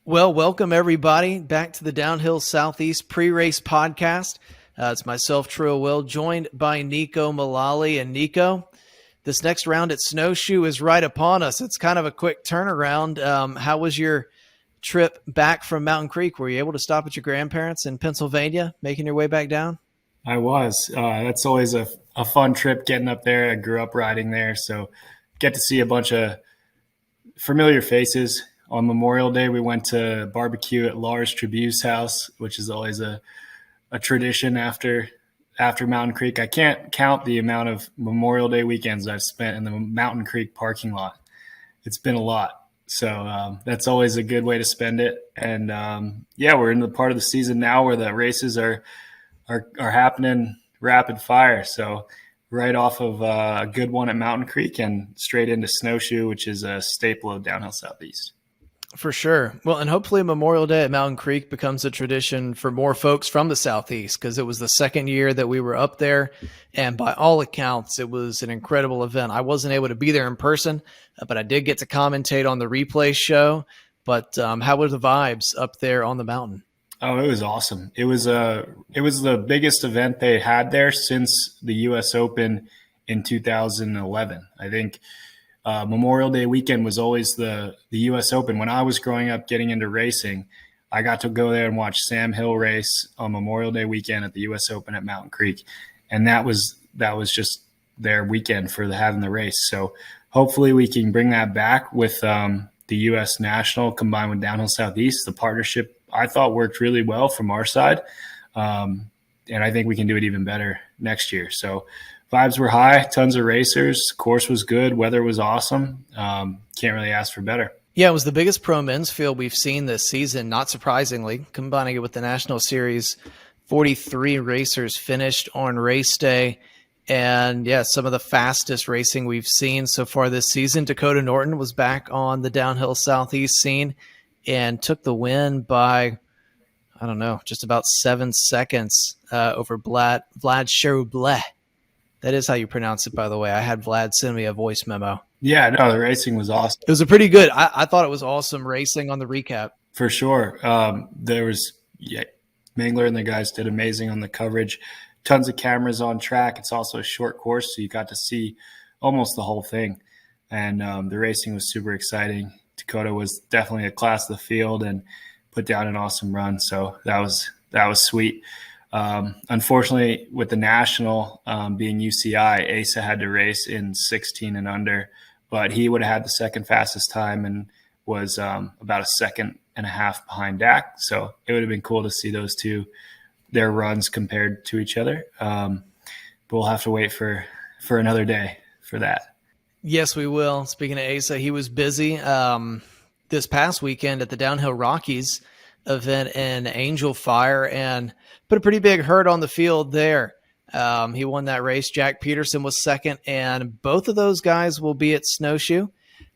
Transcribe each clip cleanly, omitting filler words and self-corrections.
Well, welcome everybody back to the Downhill Southeast pre-race podcast. It's myself, True Will, joined by Nico Malali. And Nico, this next round at Snowshoe is right upon us. It's kind of a quick turnaround. How was your trip back from Mountain Creek? Were you able to stop at your grandparents in Pennsylvania, making your way back down? I was. That's always a fun trip getting up there. I grew up riding there, so get to see a bunch of familiar faces. On Memorial Day, we went to barbecue at Lars Tribu's house, which is always a tradition after Mountain Creek. I can't count the amount of Memorial Day weekends I've spent in the Mountain Creek parking lot. It's been a lot. So that's always a good way to spend it. And we're in the part of the season now where the races are happening rapid fire. So right off of a good one at Mountain Creek and straight into Snowshoe, which is a staple of Downhill Southeast. For sure. Well, and hopefully Memorial Day at Mountain Creek becomes a tradition for more folks from the Southeast, because it was the second year that we were up there. And by all accounts, it was an incredible event. I wasn't able to be there in person, but I did get to commentate on the replay show. But how were the vibes up there on the mountain? Oh, it was awesome. It was the biggest event they had there since the U.S. Open in 2011. I think Memorial Day weekend was always the U.S. Open. When I was growing up getting into racing, I got to go there and watch Sam Hill race on Memorial Day weekend at the U.S. Open at Mountain Creek. And that was just their weekend for having the race. So hopefully we can bring that back with the U.S. National combined with Downhill Southeast. The partnership, I thought, worked really well from our side. And I think we can do it even better next year. So vibes were high, tons of racers. Course was good. Weather was awesome. Can't really ask for better. Yeah, it was the biggest pro men's field we've seen this season, not surprisingly. Combining it with the National Series, 43 racers finished on race day. And yeah, some of the fastest racing we've seen so far this season. Dakota Norton was back on the Downhill Southeast scene and took the win by, I don't know, just about 7 seconds over Vlad Cherubleh. That is how you pronounce it, by the way. I had Vlad send me a voice memo. Yeah, no, the racing was awesome. It was a pretty good. I thought it was awesome racing on the recap. For sure. There was Mangler and the guys did amazing on the coverage. Tons of cameras on track. It's also a short course, so you got to see almost the whole thing. And the racing was super exciting. Dakota was definitely a class of the field and put down an awesome run. So that was sweet. Unfortunately, with the national being UCI, Asa had to race in 16 and under, but he would have had the second fastest time and was about a second and a half behind Dak. So it would have been cool to see those two, their runs compared to each other. But we'll have to wait for another day for that. Yes, we will. Speaking of Asa, he was busy this past weekend at the Downhill Rockies event in Angel Fire and put a pretty big hurt on the field there. He won that race. Jack Peterson was second, and both of those guys will be at Snowshoe.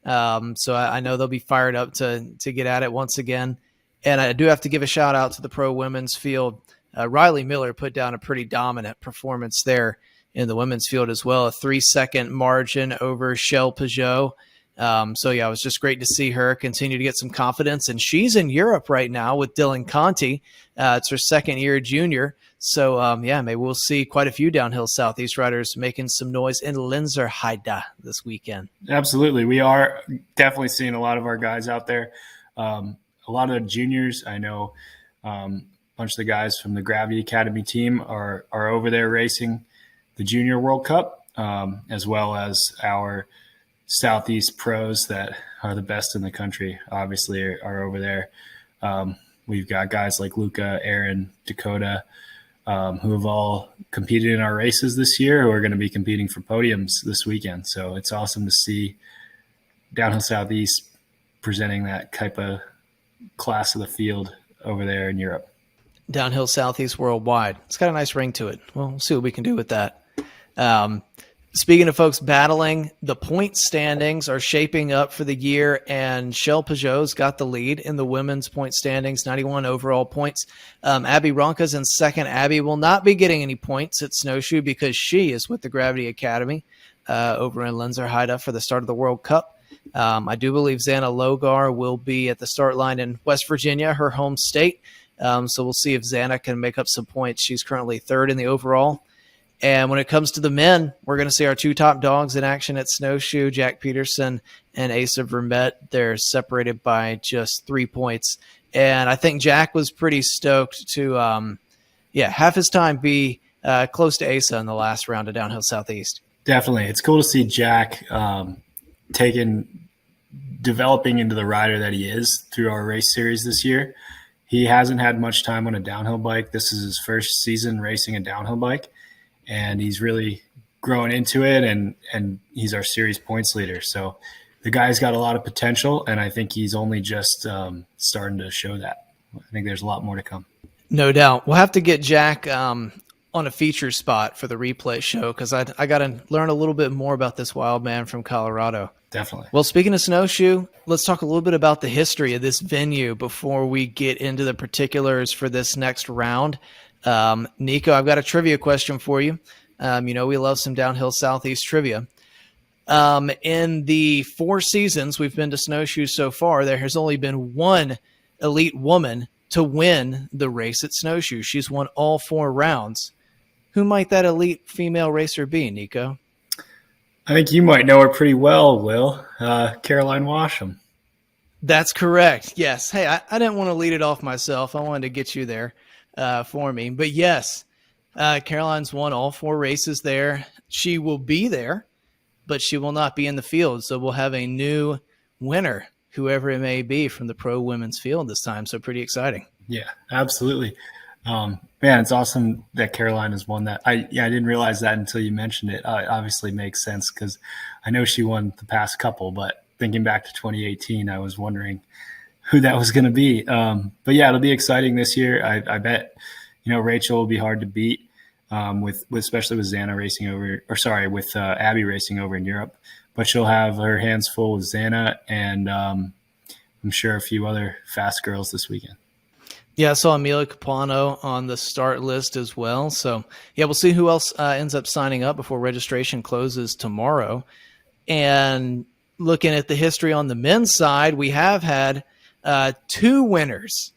So I know they'll be fired up to get at it once again. And I do have to give a shout out to the pro women's field. Riley Miller put down a pretty dominant performance there in the women's field as well. A 3-second margin over Shell Peugeot. It was just great to see her continue to get some confidence. And she's in Europe right now with Dylan Conti. It's her second year junior. So, maybe we'll see quite a few Downhill Southeast riders making some noise in Lenzerheide this weekend. Absolutely. We are definitely seeing a lot of our guys out there. A lot of juniors. I know a bunch of the guys from the Gravity Academy team are over there racing the Junior World Cup, as well as our Southeast pros that are the best in the country, obviously, are over there. We've got guys like Luca, Aaron, Dakota, who have all competed in our races this year, who are going to be competing for podiums this weekend. So it's awesome to see Downhill Southeast presenting that type of class of the field over there in Europe. Downhill Southeast Worldwide. It's got a nice ring to it. Well, we'll see what we can do with that. Speaking of folks battling, the point standings are shaping up for the year, and Shell Peugeot's got the lead in the women's point standings, 91 overall points. Abby Ronca's in second. Abby will not be getting any points at Snowshoe because she is with the Gravity Academy over in Lenzerheide for the start of the World Cup. I do believe Xana Logar will be at the start line in West Virginia, her home state. So we'll see if Xana can make up some points. She's currently third in the overall. And when it comes to the men, we're going to see our two top dogs in action at Snowshoe, Jack Peterson and Asa Vermette. They're separated by just 3 points. And I think Jack was pretty stoked to, have his time be close to Asa in the last round of Downhill Southeast. Definitely. It's cool to see Jack developing into the rider that he is through our race series this year. He hasn't had much time on a downhill bike. This is his first season racing a downhill bike, and he's really growing into it, and he's our series points leader. So the guy's got a lot of potential, and I think he's only just starting to show that. I think there's a lot more to come. No doubt. We'll have to get Jack on a feature spot for the replay show, because I got to learn a little bit more about this wild man from Colorado. Definitely. Well, speaking of Snowshoe, let's talk a little bit about the history of this venue before we get into the particulars for this next round. Nico, I've got a trivia question for you. We love some Downhill Southeast trivia. In the 4 seasons we've been to Snowshoe so far, there has only been one elite woman to win the race at Snowshoe. She's won all 4 rounds. Who might that elite female racer be, Nico? I think you might know her pretty well, Will. Caroline Washam. That's correct. Yes. Hey, I didn't want to lead it off myself. I wanted to get you there for me. But yes, Caroline's won all 4 races there. She will be there, but she will not be in the field. So we'll have a new winner, whoever it may be, from the pro women's field this time. So pretty exciting. Yeah, absolutely. Man, it's awesome that Caroline has won that. I didn't realize that until you mentioned it. It obviously makes sense because I know she won the past couple, but thinking back to 2018, I was wondering who that was going to be. But yeah, it'll be exciting this year. I bet, Rachel will be hard to beat with especially with Xana racing over, with Abby racing over in Europe. But she'll have her hands full with Xana and I'm sure a few other fast girls this weekend. Yeah, I saw Amelia Capano on the start list as well. So, yeah, we'll see who else ends up signing up before registration closes tomorrow. And looking at the history on the men's side, we have had 2 winners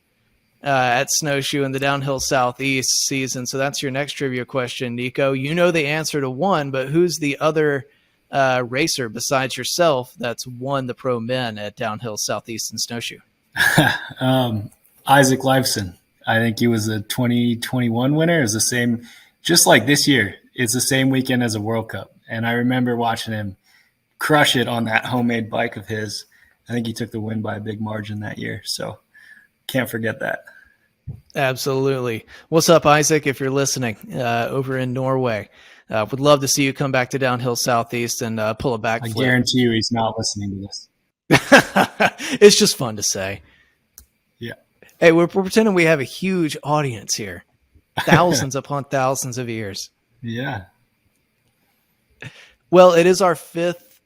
at Snowshoe in the Downhill Southeast season. So that's your next trivia question, Nico. You know the answer to one, but who's the other racer besides yourself that's won the pro men at Downhill Southeast and Snowshoe? Isaac Leifson. I think he was a 2021 winner. It was the same, just like this year. It's the same weekend as a World Cup. And I remember watching him crush it on that homemade bike of his. I think he took the win by a big margin that year. So can't forget that. Absolutely. What's up, Isaac, if you're listening over in Norway? Would love to see you come back to Downhill Southeast and pull a backflip. I guarantee you he's not listening to this. It's just fun to say. Yeah. Hey, we're pretending we have a huge audience here. Thousands upon thousands of ears. Yeah. Well, it's our fifth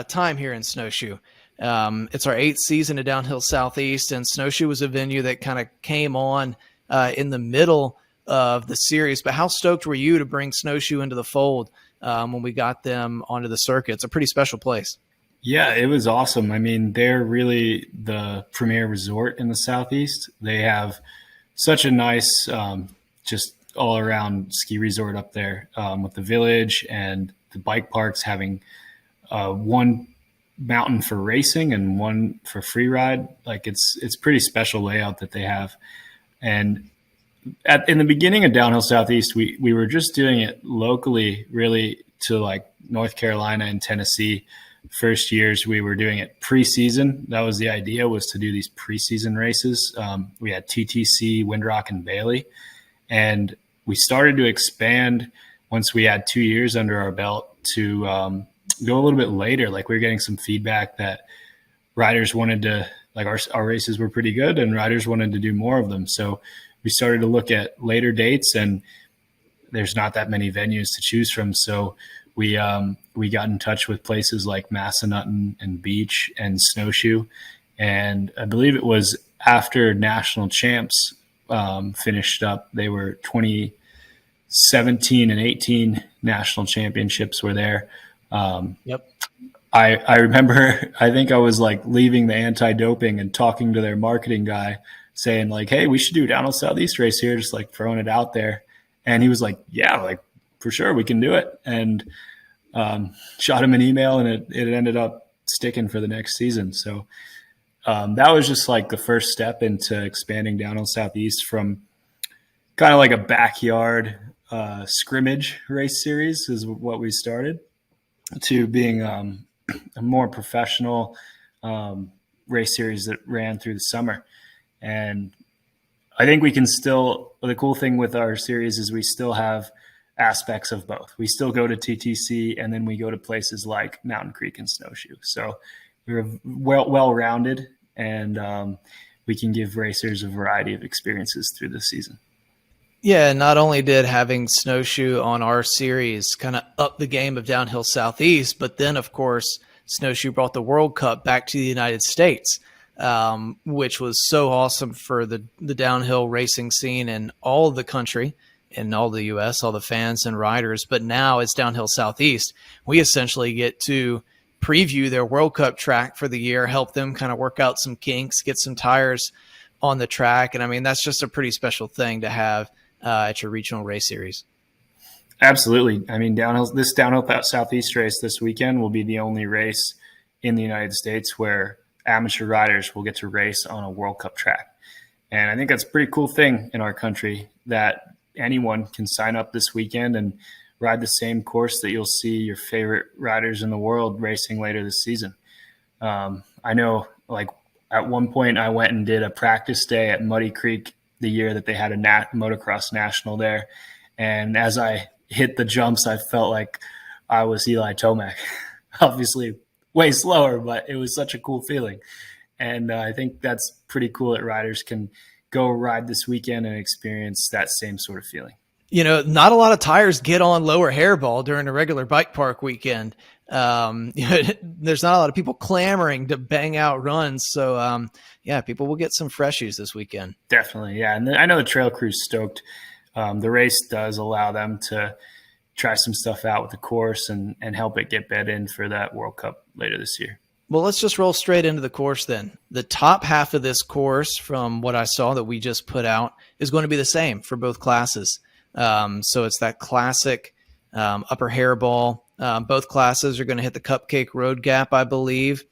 time here in Snowshoe. It's our 8th season at Downhill Southeast, and Snowshoe was a venue that kind of came on in the middle of the series. But how stoked were you to bring Snowshoe into the fold when we got them onto the circuit? It's a pretty special place. Yeah, it was awesome. I mean, they're really the premier resort in the Southeast. They have such a nice, just all around ski resort up there with the village and the bike parks having one mountain for racing and one for free ride. Like it's pretty special layout that they have. And in the beginning of Downhill Southeast, we were just doing it locally, really, to like North Carolina and Tennessee. First years we were doing it preseason. That was the idea, was to do these preseason races. We had TTC, Windrock, and Bailey. And we started to expand once we had 2 years under our belt to go a little bit later. Like we were getting some feedback that riders wanted to, like our races were pretty good and riders wanted to do more of them. So we started to look at later dates, and there's not that many venues to choose from. So we got in touch with places like Massanutten and Beach and Snowshoe. And I believe it was after national champs finished up, they were 2017 and 18 national championships were there. Yep. I remember, I think I was like leaving the anti-doping and talking to their marketing guy saying like, hey, we should do Downhill Southeast race here, just like throwing it out there. And he was like, yeah, like for sure we can do it. And shot him an email, and it ended up sticking for the next season. So that was just like the first step into expanding Downhill Southeast from kind of like a backyard scrimmage race series is what we started to being a more professional race series that ran through the summer. And I think we can still, the cool thing with our series is we still have aspects of both. We still go to TTC, and then we go to places like Mountain Creek and Snowshoe. So we're well-rounded, and we can give racers a variety of experiences through the season. Yeah, not only did having Snowshoe on our series kind of up the game of Downhill Southeast, but then, of course, Snowshoe brought the World Cup back to the United States, which was so awesome for the downhill racing scene in all of the country, in all the U.S., all the fans and riders. But now it's Downhill Southeast. We essentially get to preview their World Cup track for the year, help them kind of work out some kinks, get some tires on the track. And I mean, that's just a pretty special thing to have at your regional race series. Absolutely. I mean, this Downhill Southeast race this weekend will be the only race in the United States where amateur riders will get to race on a World Cup track. And I think that's a pretty cool thing in our country that anyone can sign up this weekend and ride the same course that you'll see your favorite riders in the world racing later this season. I know, like, at one point I went and did a practice day at Muddy Creek the year that they had a motocross national there. And as I hit the jumps, I felt like I was Eli Tomac. Obviously way slower, but it was such a cool feeling. And I think that's pretty cool that riders can go ride this weekend and experience that same sort of feeling. You know, not a lot of tires get on lower hairball during a regular bike park weekend. There's not a lot of people clamoring to bang out runs. So, yeah, people will get some freshies this weekend. Definitely, yeah. And I know the trail crew's stoked. The race does allow them to try some stuff out with the course and help it get bed in for that World Cup later this year. Well, let's just roll straight into the course then. The top half of this course, from what I saw that we just put out, is going to be the same for both classes. So it's that classic upper hairball. Both classes are going to hit the Cupcake Road Gap, I believe.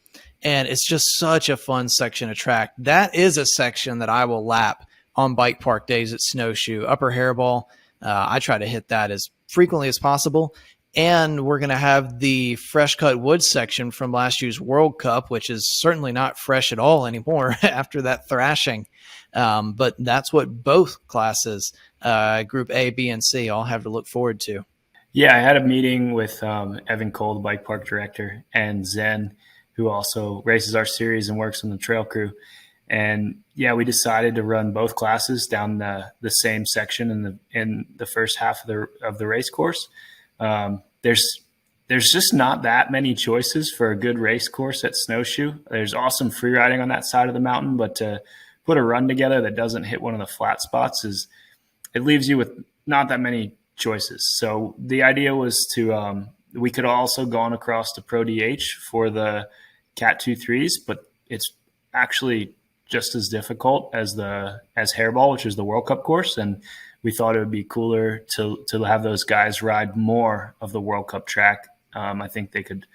And it's just such a fun section of track. That is a section that I will lap on bike park days at Snowshoe. Upper hairball, I try to hit that as frequently as possible. And we're going to have the fresh cut wood section from last year's World Cup, which is certainly not fresh at all anymore after that thrashing. But that's what both classes, Group A, B, and C, all have to look forward to. Yeah, I had a meeting with Evan Cole, the bike park director, and Zen, who also races our series and works on the trail crew. And yeah, we decided to run both classes down the same section in the first half of the race course. There's just not that many choices for a good race course at Snowshoe. There's awesome free riding on that side of the mountain, but to put a run together that doesn't hit one of the flat spots it leaves you with not that many choices. So the idea was to we could also gone across to Pro DH for the Cat 2.3s, but it's actually just as difficult as Hairball, which is the World Cup course, and we thought it would be cooler to have those guys ride more of the World Cup track. I think they could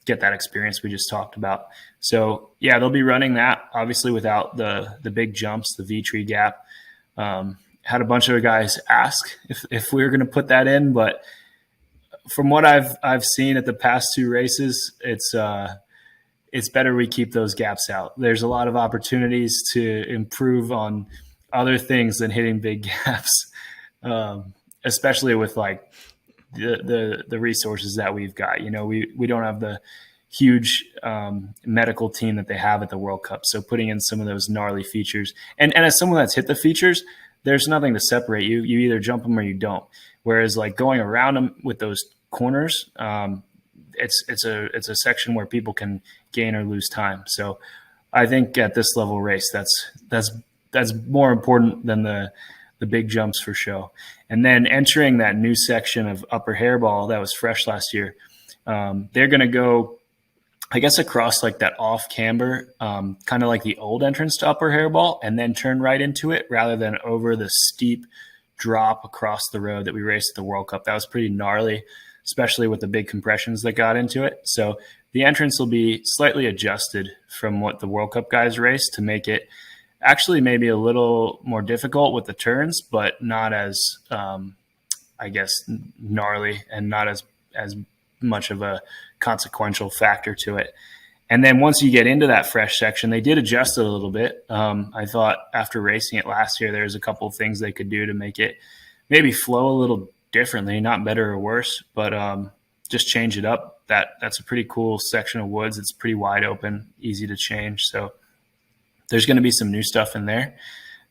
get that experience we just talked about. So yeah, they'll be running that obviously without the big jumps, the V-tree gap. Had a bunch of guys ask if we were going to put that in, but from what I've seen at the past two races, it's better we keep those gaps out. There's a lot of opportunities to improve on other things than hitting big gaps, especially with like the resources that we've got. You know, we don't have the huge medical team that they have at the World Cup. So putting in some of those gnarly features, and as someone that's hit the features, there's nothing to separate you. You either jump them or you don't. Whereas like going around them with those corners, it's a section where people can gain or lose time. So I think at this level race, that's more important than the big jumps for show. And then entering that new section of upper hairball that was fresh last year, they're going to go I guess across like that off camber, kind of like the old entrance to Upper Hairball, and then turn right into it rather than over the steep drop across the road that we raced at the World Cup. That was pretty gnarly, especially with the big compressions that got into it. So the entrance will be slightly adjusted from what the World Cup guys raced to make it actually maybe a little more difficult with the turns, but not as, I guess, gnarly and not as much of a consequential factor to it. And then once you get into that fresh section, they did adjust it a little bit. I thought after racing it last year, there's a couple of things they could do to make it maybe flow a little differently, not better or worse, but just change it up. That's a pretty cool section of woods. It's pretty wide open, easy to change. So there's going to be some new stuff in there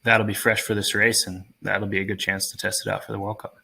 that'll be fresh for this race, and that'll be a good chance to test it out for the World Cup.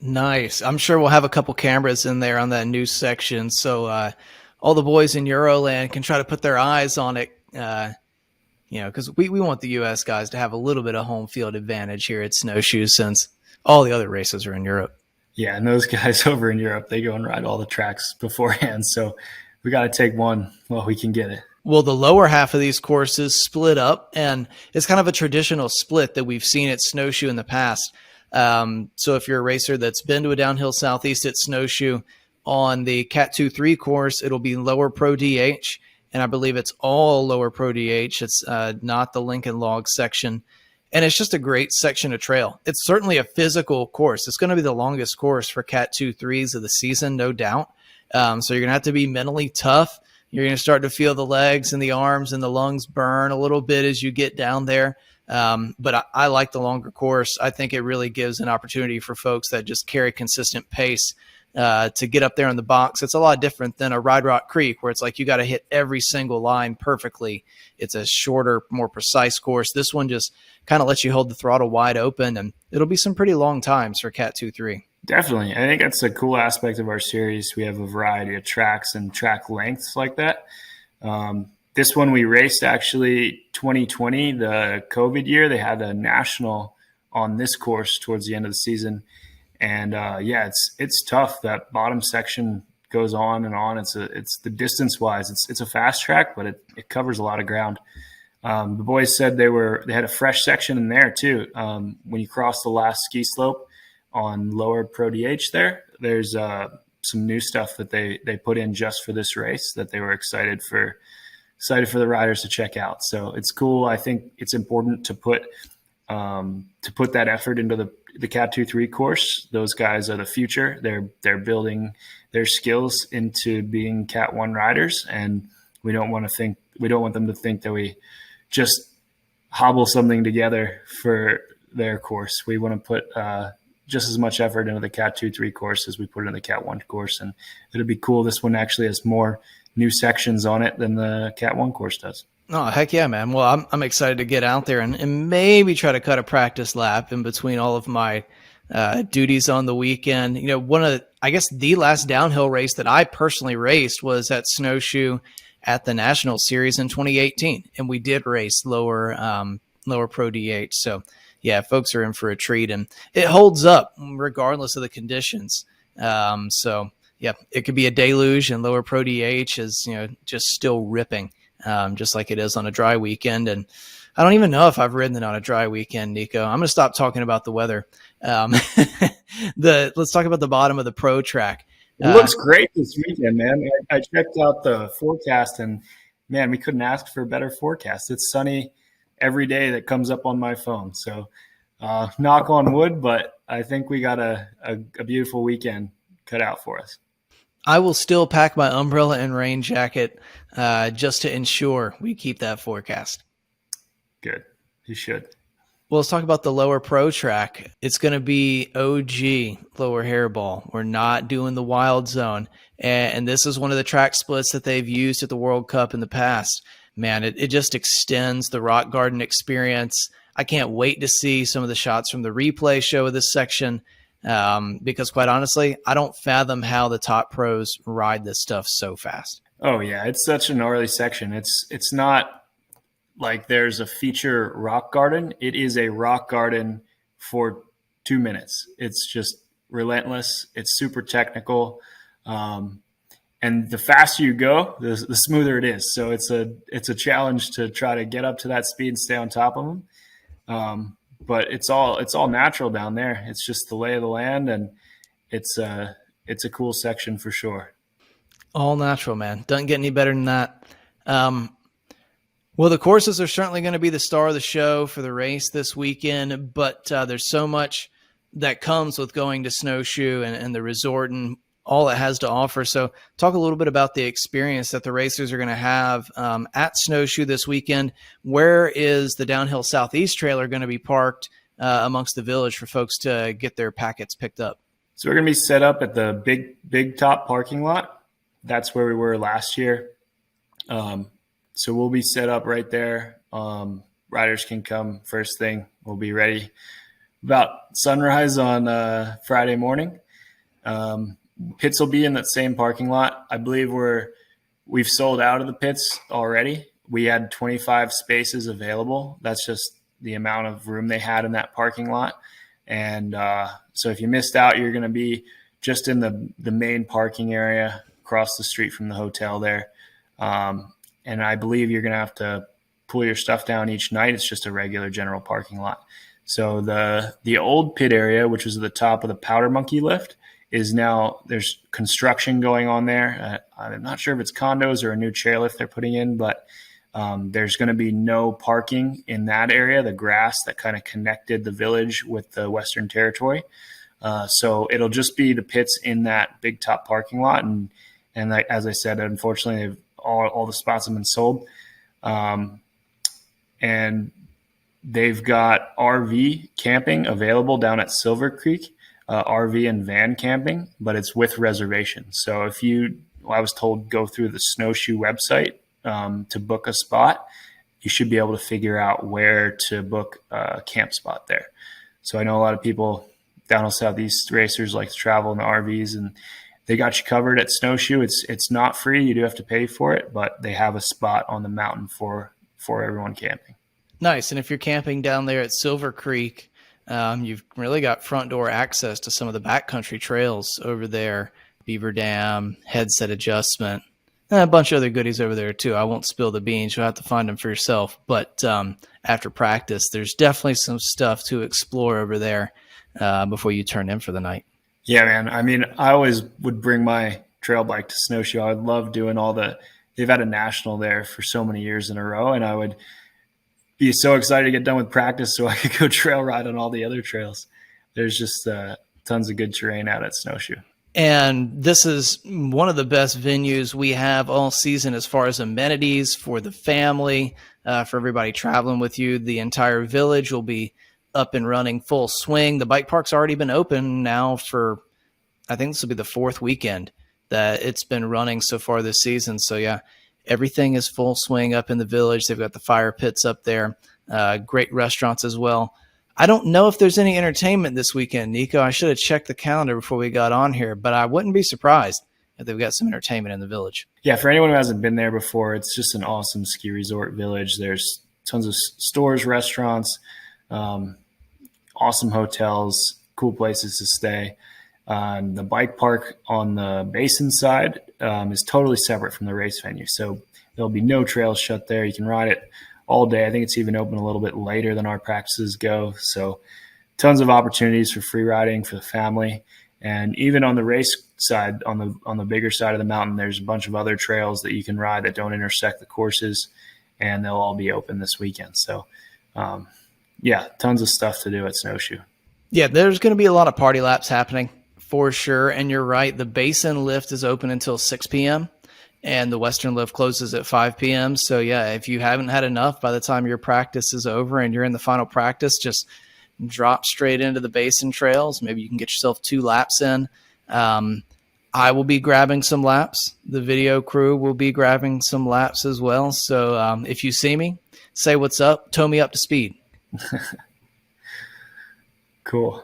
Nice. I'm sure we'll have a couple cameras in there on that new section, so all the boys in Euroland can try to put their eyes on it, because we want the U.S. guys to have a little bit of home field advantage here at Snowshoe since all the other races are in Europe. Yeah, and those guys over in Europe, they go and ride all the tracks beforehand, so we got to take one while we can get it. Well, the lower half of these courses split up, and it's kind of a traditional split that we've seen at Snowshoe in the past. So if you're a racer that's been to a Downhill Southeast at Snowshoe, on the Cat 2-3 course, it'll be lower pro DH, and I believe it's all lower pro DH. It's not the Lincoln Log section, and it's just a great section of trail. It's certainly a physical course. It's going to be the longest course for Cat 2-3s of the season, no doubt. So you're going to have to be mentally tough. You're going to start to feel the legs and the arms and the lungs burn a little bit as you get down there. But I like the longer course. I think it really gives an opportunity for folks that just carry consistent pace to get up there in the box. It's a lot different than a Ride Rock Creek where it's like you got to hit every single line perfectly. It's a shorter, more precise course. This one just kind of lets you hold the throttle wide open, and it'll be some pretty long times for Cat 2-3. Definitely. I think that's a cool aspect of our series. We have a variety of tracks and track lengths like that. This one we raced actually 2020, the COVID year. They had a national on this course towards the end of the season. And it's tough. That bottom section goes on and on. It's the distance wise, it's a fast track, but it covers a lot of ground. The boys said they had a fresh section in there too. When you cross the last ski slope on lower pro DH there's some new stuff that they put in just for this race that they were excited for the riders to check out. So it's cool. I think it's important to put that effort into the Cat 2-3 course. Those guys are the future. They're building their skills into being Cat 1 riders, and we don't want them to think that we just hobble something together for their course. We want to put just as much effort into the Cat 2-3 course as we put in the Cat 1 course, and it'll be cool. This one actually has more new sections on it than the Cat 1 course does. Oh, heck yeah, man. Well, I'm excited to get out there and maybe try to cut a practice lap in between all of my duties on the weekend. The last downhill race that I personally raced was at Snowshoe at the National Series in 2018. And we did race lower pro DH. So yeah, folks are in for a treat, and it holds up regardless of the conditions. So yeah, it could be a deluge, and lower pro DH is, just still ripping. Just like it is on a dry weekend. And I don't even know if I've ridden it on a dry weekend, Nico. I'm going to stop talking about the weather. Let's talk about the bottom of the pro track. It looks great this weekend, man. I checked out the forecast, and man, we couldn't ask for a better forecast. It's sunny every day that comes up on my phone. So knock on wood, but I think we got a beautiful weekend cut out for us. I will still pack my umbrella and rain jacket just to ensure we keep that forecast. Good. You should. Well, let's talk about the lower pro track. It's going to be OG lower hairball. We're not doing the wild zone. And this is one of the track splits that they've used at the World Cup in the past. Man, it just extends the rock garden experience. I can't wait to see some of the shots from the replay show of this section. Because quite honestly, I don't fathom how the top pros ride this stuff so fast. Oh yeah, it's such an gnarly section. It's not like there's a feature rock garden. It is a rock garden for 2 minutes. It's just relentless. It's super technical. and the faster you go, the smoother it is. So it's a challenge to try to get up to that speed and stay on top of them. But it's all natural down there. It's just the lay of the land, and it's a cool section for sure. All natural, man. Doesn't get any better than that. Well, the courses are certainly going to be the star of the show for the race this weekend, but there's so much that comes with going to Snowshoe and the resort and all it has to offer. So talk a little bit about the experience that the racers are going to have at Snowshoe this weekend. Where is the Downhill Southeast trailer going to be parked amongst the village for folks to get their packets picked up? So we're going to be set up at the big top parking lot. That's where we were last year. So we'll be set up right there. Riders can come first thing. We'll be ready about sunrise on Friday morning. Pits will be in that same parking lot. I believe we've sold out of the pits already. We had 25 spaces available. That's just the amount of room they had in that parking lot. And so if you missed out, you're going to be just in the main parking area across the street from the hotel there. And I believe you're going to have to pull your stuff down each night. It's just a regular general parking lot. So the old pit area, which was at the top of the Powder Monkey lift, is now there's construction going on there. I'm not sure if it's condos or a new chairlift they're putting in, but there's going to be no parking in that area, the grass that kind of connected the village with the Western Territory. So it'll just be the pits in that big top parking lot. And like, as I said, unfortunately, all the spots have been sold. And they've got RV camping available down at Silver Creek. RV and van camping, but it's with reservations. So I was told go through the Snowshoe website to book a spot. You should be able to figure out where to book a camp spot there. So I know a lot of people, Downhill Southeast racers, like to travel in the RVs, and they got you covered at Snowshoe. It's not free. You do have to pay for it, but they have a spot on the mountain for everyone camping. Nice. And if you're camping down there at Silver Creek, you've really got front door access to some of the backcountry trails over there, Beaver Dam, headset adjustment, and a bunch of other goodies over there too. I won't spill the beans. You'll have to find them for yourself. But after practice, there's definitely some stuff to explore over there before you turn in for the night. Yeah, man. I mean, I always would bring my trail bike to Snowshoe. I would love doing they've had a national there for so many years in a row, and I would be so excited to get done with practice so I could go trail ride on all the other trails. There's just tons of good terrain out at Snowshoe. And this is one of the best venues we have all season as far as amenities for the family, for everybody traveling with you. The entire village will be up and running full swing. The bike park's already been open now for, I think this will be the fourth weekend that it's been running so far this season. So yeah, everything is full swing up in the village. They've got the fire pits up there, great restaurants as well. I don't know if there's any entertainment this weekend, Nico. I should have checked the calendar before we got on here, but I wouldn't be surprised if they've got some entertainment in the village. Yeah, for anyone who hasn't been there before, it's just an awesome ski resort village. There's tons of stores, restaurants, awesome hotels, cool places to stay. The bike park on the basin side is totally separate from the race venue. So there'll be no trails shut there. You can ride it all day. I think it's even open a little bit later than our practices go. So tons of opportunities for free riding for the family. And even on the race side, on the bigger side of the mountain, there's a bunch of other trails that you can ride that don't intersect the courses, and they'll all be open this weekend. So yeah, tons of stuff to do at Snowshoe. Yeah, there's going to be a lot of party laps happening for sure. And you're right. The basin lift is open until 6 p.m. and the Western lift closes at 5 p.m. So yeah, if you haven't had enough by the time your practice is over and you're in the final practice, just drop straight into the basin trails. Maybe you can get yourself 2 laps in. I will be grabbing some laps. The video crew will be grabbing some laps as well. So if you see me, say what's up, tow me up to speed. Cool.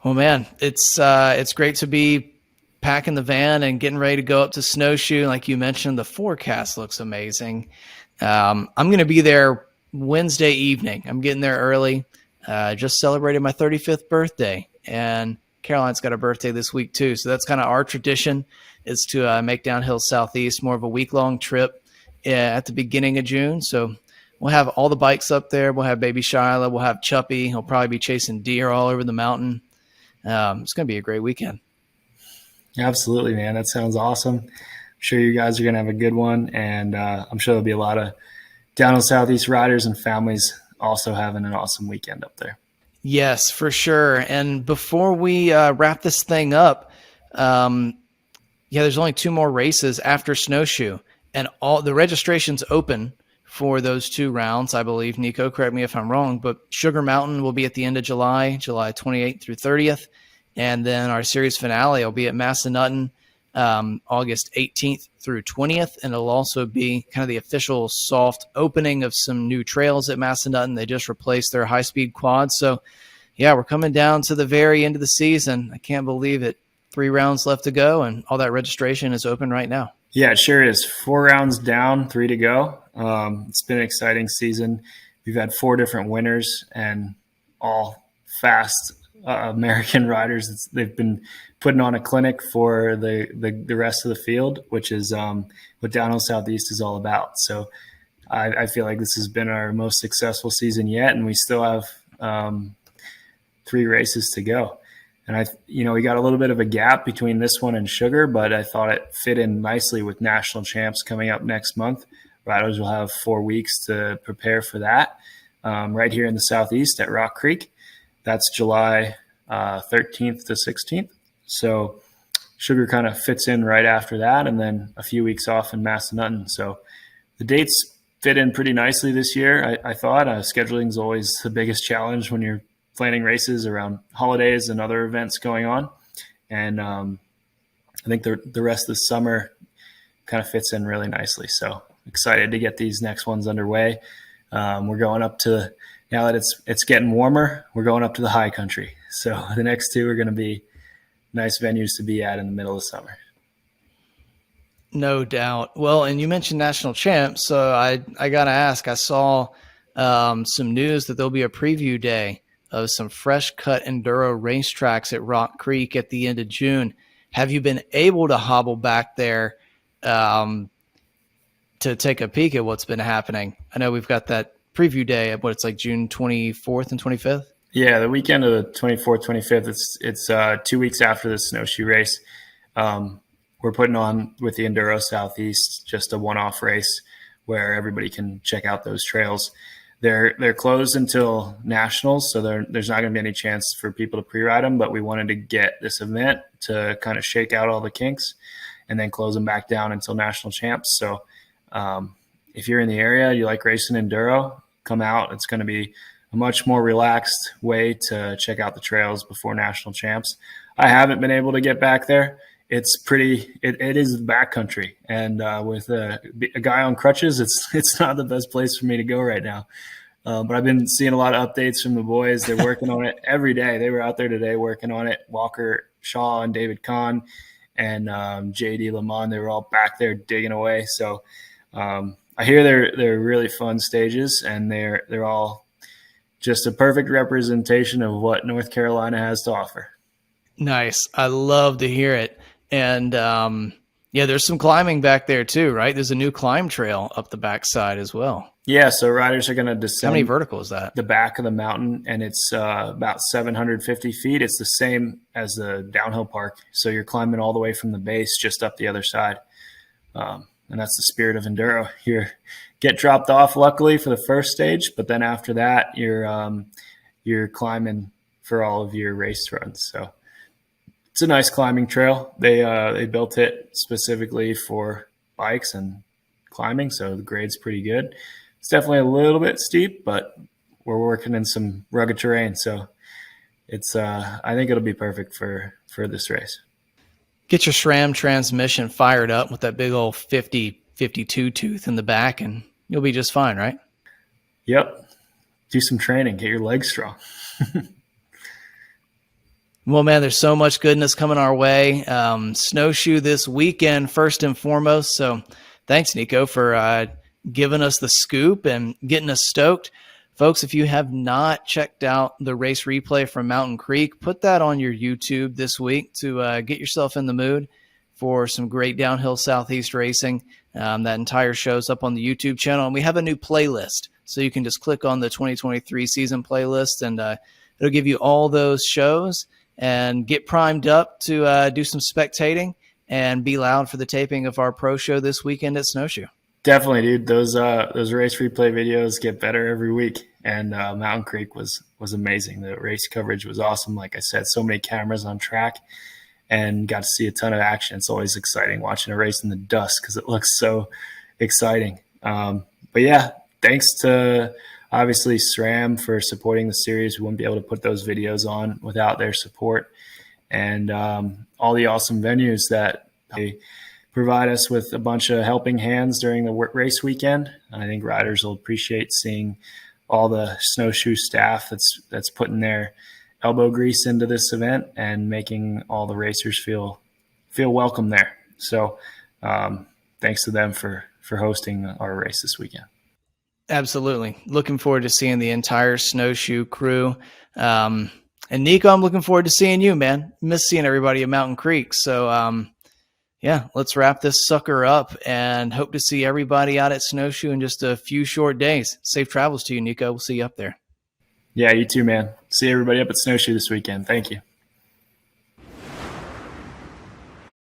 Well, man, it's great to be packing the van and getting ready to go up to Snowshoe. Like you mentioned, the forecast looks amazing. I'm going to be there Wednesday evening. I'm getting there early. Just celebrated my 35th birthday and Caroline's got a birthday this week too. So that's kind of our tradition, is to make Downhill Southeast more of a week-long trip at the beginning of June. So we'll have all the bikes up there. We'll have baby Shiloh. We'll have Chuppy. He'll probably be chasing deer all over the mountain. It's going to be a great weekend. Absolutely, man. That sounds awesome. I'm sure you guys are going to have a good one, and I'm sure there'll be a lot of Downhill Southeast riders and families also having an awesome weekend up there. Yes, for sure. And before we wrap this thing up, there's only 2 more races after Snowshoe, and all the registration's open for those 2 rounds, I believe. Nico, correct me if I'm wrong, but Sugar Mountain will be at the end of July 28th through 30th. And then our series finale will be at Massanutten, August 18th through 20th. And it'll also be kind of the official soft opening of some new trails at Massanutten. They just replaced their high-speed quads. So, yeah, we're coming down to the very end of the season. I can't believe it. 3 rounds left to go, and all that registration is open right now. Yeah, it sure is. 4 rounds down, 3 to go. It's been an exciting season. We've had 4 different winners, and all fast American riders. They've been putting on a clinic for the rest of the field, which is what Downhill Southeast is all about. So I feel like this has been our most successful season yet, and we still have 3 races to go. And we got a little bit of a gap between this one and Sugar, but I thought it fit in nicely with national champs coming up next month. Riders will have 4 weeks to prepare for that right here in the Southeast at Rock Creek. That's July 13th to 16th. So Sugar kind of fits in right after that, and then a few weeks off in Massanutten. So the dates fit in pretty nicely this year. I thought scheduling is always the biggest challenge when you're planning races around holidays and other events going on. And I think the rest of the summer kind of fits in really nicely. So excited to get these next ones underway. We're going up to, now that it's getting warmer, we're going up to the high country. So the next 2 are going to be nice venues to be at in the middle of summer. No doubt. Well, and you mentioned national champs, so I got to ask, I saw some news that there'll be a preview day of some fresh cut enduro racetracks at Rock Creek at the end of June. Have you been able to hobble back there to take a peek at what's been happening? I know we've got that preview day at it's like June 24th and 25th. Yeah, the weekend of the 24th, 25th, it's 2 weeks after the Snowshoe race. We're putting on with the Enduro Southeast just a one-off race where everybody can check out those trails. They're closed until nationals, so there's not going to be any chance for people to pre-ride them, but we wanted to get this event to kind of shake out all the kinks and then close them back down until national champs. So if you're in the area, you like racing enduro, come out. It's going to be a much more relaxed way to check out the trails before national champs. I haven't been able to get back there. It's it is backcountry, and with a guy on crutches, it's not the best place for me to go right now. But I've been seeing a lot of updates from the boys. They're working on it every day. They were out there today working on it. Walker Shaw and David Kahn and JD Lamont, they were all back there digging away. So I hear they're really fun stages, and they're all just a perfect representation of what North Carolina has to offer. Nice. I love to hear it. And there's some climbing back there too, right? There's a new climb trail up the backside as well. Yeah, so riders are going to descend. How many vertical is that? The back of the mountain, and it's about 750 feet. It's the same as the downhill park. So you're climbing all the way from the base just up the other side. And that's the spirit of enduro. You get dropped off, luckily, for the first stage, but then after that, you're climbing for all of your race runs. So it's a nice climbing trail. They built it specifically for bikes and climbing, so the grade's pretty good. It's definitely a little bit steep, but we're working in some rugged terrain, so it's I think it'll be perfect for this race. Get your SRAM transmission fired up with that big old 52 tooth in the back, and you'll be just fine, right? Yep. Do some training, get your legs strong. Well, man, there's so much goodness coming our way. Snowshoe this weekend, first and foremost. So thanks, Nico, for giving us the scoop and getting us stoked Folks, if you have not checked out the race replay from Mountain Creek, put that on your YouTube this week to get yourself in the mood for some great downhill Southeast racing. That entire show's up on the YouTube channel, and we have a new playlist. So you can just click on the 2023 season playlist, and it'll give you all those shows, and get primed up to do some spectating and be loud for the taping of our pro show this weekend at Snowshoe. Definitely, dude. Those race replay videos get better every week, and Mountain Creek was amazing. The race coverage was awesome. Like I said, so many cameras on track, and got to see a ton of action. It's always exciting watching a race in the dust because it looks so exciting. But yeah, thanks to obviously SRAM for supporting the series. We wouldn't be able to put those videos on without their support, and all the awesome venues that they provide us with a bunch of helping hands during the race weekend. I think riders will appreciate seeing all the Snowshoe staff that's putting their elbow grease into this event and making all the racers feel welcome there. So thanks to them for hosting our race this weekend. Absolutely. Looking forward to seeing the entire Snowshoe crew. And Nico, I'm looking forward to seeing you, man. Miss seeing everybody at Mountain Creek. So yeah, let's wrap this sucker up and hope to see everybody out at Snowshoe in just a few short days. Safe travels to you, Nico. We'll see you up there. Yeah, you too, man. See everybody up at Snowshoe this weekend. Thank you.